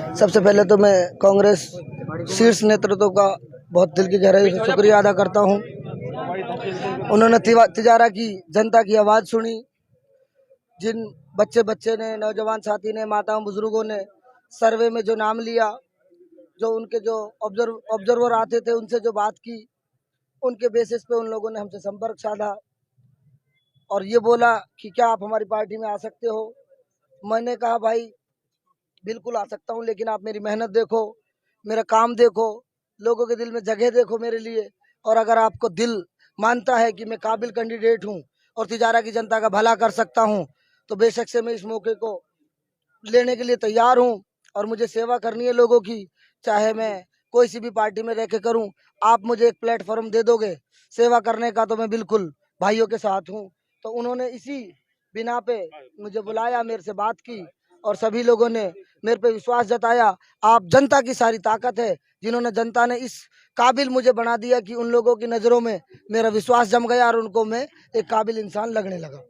सबसे पहले तो मैं कांग्रेस शीर्ष नेतृत्व का बहुत दिल की गहराई से शुक्रिया अदा करता हूं। उन्होंने तिजारा की जनता की आवाज़ सुनी। जिन बच्चे ने, नौजवान साथी ने, माताओं बुजुर्गों ने सर्वे में जो नाम लिया, जो उनके जो ऑब्जर्वर आते थे उनसे जो बात की, उनके बेसिस पे उन लोगों ने हमसे संपर्क साधा और ये बोला कि क्या आप हमारी पार्टी में आ सकते हो। मैंने कहा भाई बिल्कुल आ सकता हूँ, लेकिन आप मेरी मेहनत देखो, मेरा काम देखो, लोगों के दिल में जगह देखो मेरे लिए। और अगर आपको दिल मानता है कि मैं काबिल कैंडिडेट हूँ और तिजारा की जनता का भला कर सकता हूँ, तो बेशक से मैं इस मौके को लेने के लिए तैयार हूँ। और मुझे सेवा करनी है लोगों की, चाहे मैं कोई सी भी पार्टी में रह के करूँ। आप मुझे एक प्लेटफॉर्म दे दोगे सेवा करने का, तो मैं बिल्कुल भाइयों के साथ हूँ। तो उन्होंने इसी बिना पे मुझे बुलाया, मेरे से बात की और सभी लोगों ने मेरे पे विश्वास जताया। आप जनता की सारी ताकत है, जिन्होंने जनता ने इस काबिल मुझे बना दिया कि उन लोगों की नज़रों में मेरा विश्वास जम गया और उनको मैं एक काबिल इंसान लगने लगा।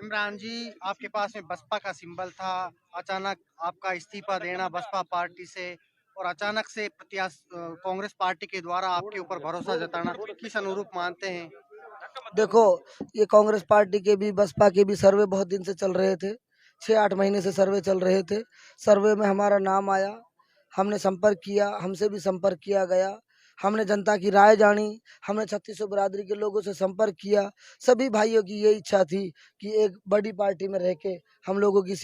इमरान जी, आपके पास में बसपा का सिंबल था, अचानक आपका इस्तीफा देना बसपा पार्टी से और अचानक से कांग्रेस पार्टी के द्वारा आपके ऊपर भरोसा जताना किस अनुरूप मानते हैं? देखो, ये कांग्रेस पार्टी के भी बसपा के भी सर्वे बहुत दिन से चल रहे थे। 6-8 महीने से सर्वे चल रहे थे। सर्वे में हमारा नाम आया, हमने संपर्क किया, हमसे भी संपर्क किया गया। हमने जनता की राय जानी, हमने 3600 बिरादरी के लोगों से संपर्क किया। सभी भाइयों की ये इच्छा थी कि एक बड़ी पार्टी में रह के हम लोगों की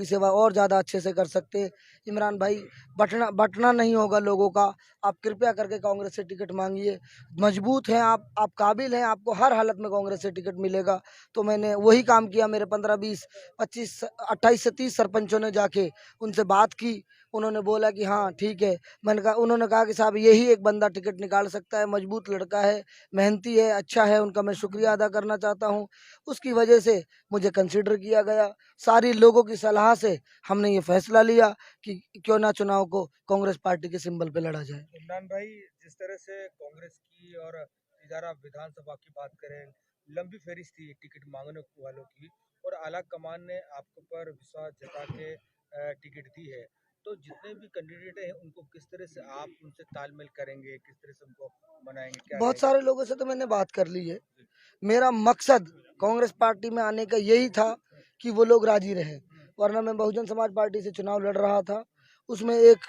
सेवा और ज़्यादा अच्छे से कर सकते। इमरान भाई, बटना नहीं होगा लोगों का। आप कृपया करके कांग्रेस से टिकट मांगिए। मजबूत हैं आप काबिल हैं, आपको हर हालत में कांग्रेस से टिकट मिलेगा। तो मैंने वही काम किया। मेरे 15, 20, 25, 28 से 30 सरपंचों ने जाके उनसे बात की। उन्होंने बोला कि हाँ ठीक है। उन्होंने कहा कि साहब यही एक बंदा टिकट निकाल सकता है, मजबूत लड़का है, मेहनती है, अच्छा है। उनका मैं शुक्रिया अदा करना चाहता हूँ। उसकी वजह से मुझे कंसिडर किया गया। सारी लोगों की सलाह से हमने ये फैसला लिया कि क्यों ना चुनाव को कांग्रेस पार्टी के सिंबल पे लड़ा जाए। इमरान भाई, जिस तरह से कांग्रेस की और तिजारा विधानसभा की बात करें, लंबी फहरिस्त थी टिकट मांगने वालों की और आला कमान ने आपके ऊपर विश्वास जता के टिकट दी है। तो जितने भी कैंडिडेट हैं उनको किस तरह से आप उनसे तालमेल करेंगे, किस तरह से उनको मनाएंगे, क्या बहुत सारे लोगों से तो मैंने बात कर ली है। मेरा मकसद कांग्रेस पार्टी में आने का यही था कि वो लोग राजी रहे, वरना मैं बहुजन समाज पार्टी से चुनाव लड़ रहा था। उसमें एक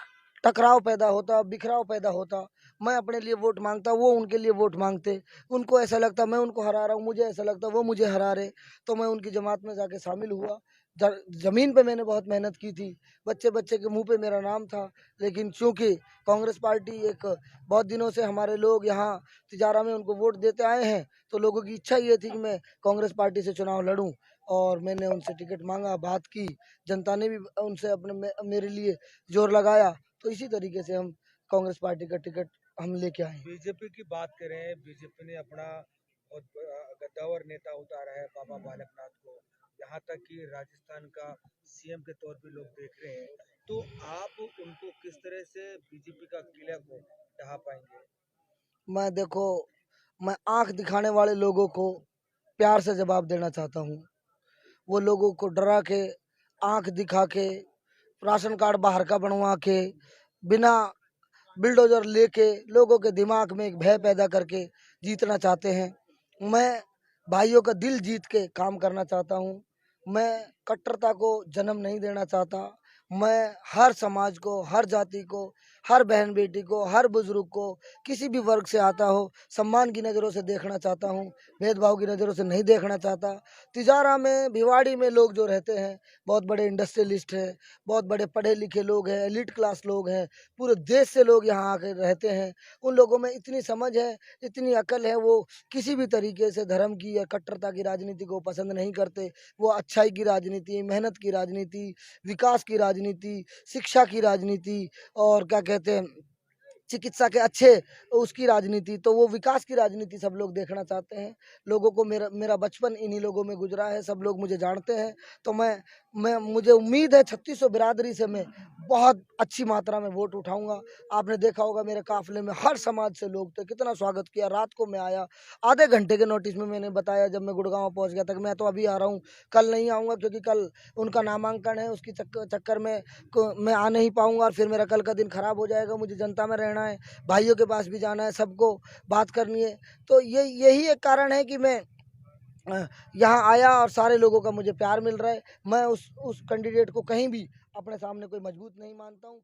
टकराव पैदा होता, बिखराव पैदा होता। मैं अपने लिए वोट मांगता, वो उनके लिए वोट मांगते। उनको ऐसा लगता मैं उनको हरा रहा हूँ, मुझे ऐसा लगता वो मुझे हरा रहे। तो मैं उनकी जमात में जाके शामिल हुआ। जमीन पे मैंने बहुत मेहनत की थी, बच्चे बच्चे के मुंह पे मेरा नाम था। लेकिन चूंकि कांग्रेस पार्टी एक बहुत दिनों से हमारे लोग यहाँ तिजारा में उनको वोट देते आए हैं, तो लोगों की इच्छा ये थी कि मैं कांग्रेस पार्टी से चुनाव लड़ूं। और मैंने उनसे टिकट मांगा, बात की। जनता ने भी उनसे मेरे लिए जोर लगाया। तो इसी तरीके से हम कांग्रेस पार्टी का टिकट हम लेके आए। बीजेपी की बात करें, बीजेपी ने अपना बहुत गद्दावर नेता उतारा है बाबा बालकनाथ को, यहाँ तक कि राजस्थान का सीएम के तौर पे लोग देख रहे हैं। तो आप उनको किस तरह से बीजेपी का किला को ढहा पाएंगे? मैं देखो, मैं आंख दिखाने वाले लोगों को प्यार से जवाब देना चाहता हूँ। वो लोगों को डरा के, आंख दिखा के, राशन कार्ड बाहर का बनवा के, बिना बिल्डोजर लेके लोगों के दिमाग में एक भय पैदा करके जीतना चाहते हैं। मैं भाइयों का दिल जीत के काम करना चाहता हूँ। मैं कट्टरता को जन्म नहीं देना चाहता। मैं हर समाज को, हर जाति को, हर बहन बेटी को, हर बुजुर्ग को, किसी भी वर्ग से आता हो, सम्मान की नज़रों से देखना चाहता हूँ, भेदभाव की नज़रों से नहीं देखना चाहता। तिजारा में, भिवाड़ी में लोग जो रहते हैं, बहुत बड़े इंडस्ट्रियलिस्ट हैं, बहुत बड़े पढ़े लिखे लोग हैं, एलिट क्लास लोग हैं, पूरे देश से लोग यहाँ आकर रहते हैं। उन लोगों में इतनी समझ है, इतनी अकल है, वो किसी भी तरीके से धर्म की या कट्टरता की राजनीति को पसंद नहीं करते। वो अच्छाई की राजनीति, मेहनत की राजनीति, विकास की राजनीति, शिक्षा की राजनीति और क्या कहते हैं, चिकित्सा के अच्छे उसकी राजनीति, तो वो विकास की राजनीति सब लोग देखना चाहते हैं। लोगों को मेरा मेरा बचपन इन्हीं लोगों में गुजरा है, सब लोग मुझे जानते हैं। तो मैं मुझे उम्मीद है 3600 बिरादरी से मैं बहुत अच्छी मात्रा में वोट उठाऊंगा। आपने देखा होगा मेरे काफिले में हर समाज से लोग थे, कितना स्वागत किया। रात को मैं आया, आधे घंटे के नोटिस में मैंने बताया जब मैं गुड़गांव पहुंच गया था कि मैं तो अभी आ रहा हूँ, कल नहीं आऊँगा क्योंकि कल उनका नामांकन है, उसकी चक्कर में मैं आ नहीं पाऊँगा और फिर मेरा कल का दिन ख़राब हो जाएगा। मुझे जनता में रहना है, भाइयों के पास भी जाना है, सबको बात करनी है। तो यही एक कारण है कि मैं यहाँ आया और सारे लोगों का मुझे प्यार मिल रहा है। मैं उस कैंडिडेट को कहीं भी अपने सामने कोई मजबूत नहीं मानता हूँ।